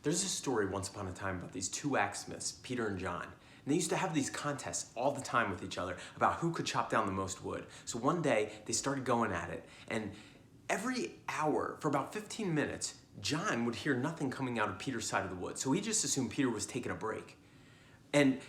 There's a story once upon a time about these two axesmiths, Peter and John. And they used to have these contests all the time with each other about who could chop down the most wood. So one day they started going at it, and every hour for about 15 minutes, John would hear nothing coming out of Peter's side of the wood. So he just assumed Peter was taking a break. And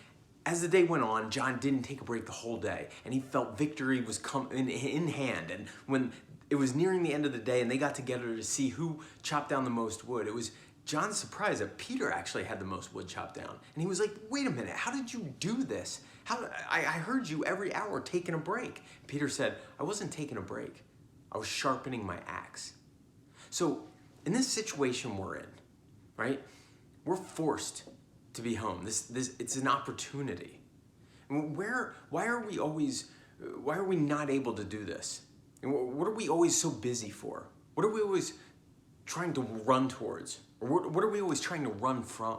as the day went on, John didn't take a break the whole day, and he felt victory was in hand. And when it was nearing the end of the day and they got together to see who chopped down the most wood, it was John's surprise that Peter actually had the most wood chopped down. And he was like, wait a minute, how did you do this? I heard you every hour taking a break. Peter said, I wasn't taking a break. I was sharpening my axe. So in this situation we're in, right? We're forced to be home. It's an opportunity. Why are we not able to do this? And what are we always so busy for? What are we always trying to run towards? Or what are we always trying to run from?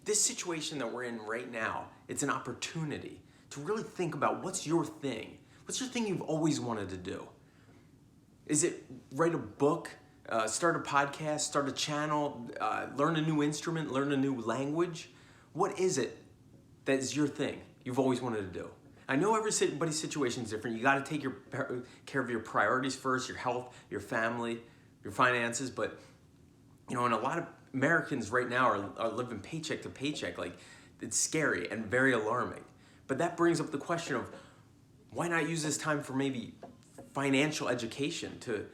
This situation that we're in right now, it's an opportunity to really think about what's your thing. What's your thing you've always wanted to do? Is it write a book, start a podcast, start a channel, learn a new instrument, learn a new language? What is it that is your thing you've always wanted to do? I know everybody's situation is different. You got to take care of your priorities first, your health, your family, your finances. But, and a lot of Americans right now are living paycheck to paycheck. Like, it's scary and very alarming. But that brings up the question of why not use this time for maybe financial education, to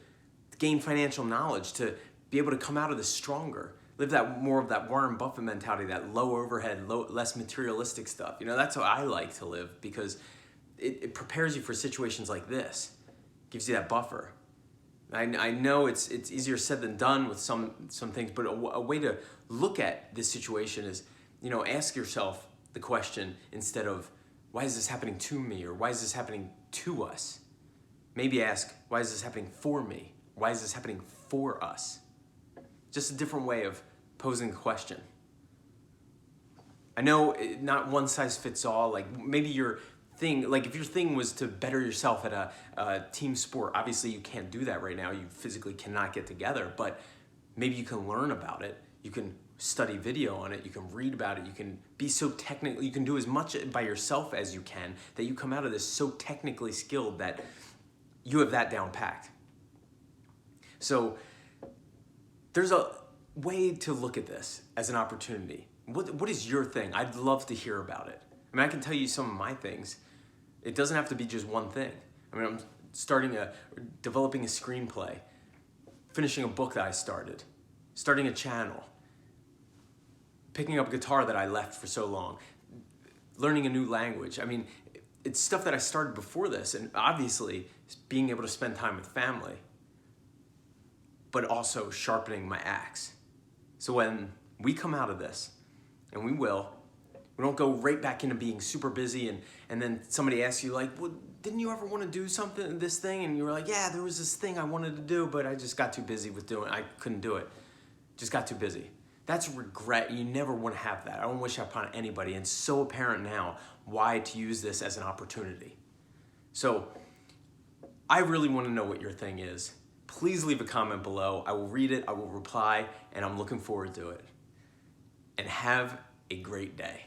gain financial knowledge, to be able to come out of this stronger, live that more of that Warren Buffett mentality, that low overhead, less materialistic stuff. That's how I like to live, because it prepares you for situations like this, gives you that buffer. I know it's easier said than done with some things, but a way to look at this situation is, ask yourself the question instead of, why is this happening to me? Or why is this happening to us? Maybe ask, why is this happening for me? Why is this happening for us? Just a different way of posing the question. I know not one size fits all. Like, maybe your thing, like if your thing was to better yourself at a team sport, obviously you can't do that right now. You physically cannot get together, but maybe you can learn about it. You can study video on it. You can read about it. You can be so technical. You can do as much by yourself as you can, that you come out of this so technically skilled that you have that down packed. So there's a way to look at this as an opportunity. What is your thing? I'd love to hear about it. I can tell you some of my things. It doesn't have to be just one thing. I'm developing a screenplay, finishing a book that I started, starting a channel, picking up a guitar that I left for so long, learning a new language. It's stuff that I started before this, and obviously being able to spend time with family, but also sharpening my axe. So when we come out of this, and we don't go right back into being super busy, and then somebody asks you like, well, didn't you ever want to do this thing? And you were like, yeah, there was this thing I wanted to do, but I just got too busy with doing it. I couldn't do it. Just got too busy. That's regret. You never want to have that. I don't wish that upon anybody. And it's so apparent now why to use this as an opportunity. So I really want to know what your thing is. Please leave a comment below. I will read it, I will reply, and I'm looking forward to it. And have a great day.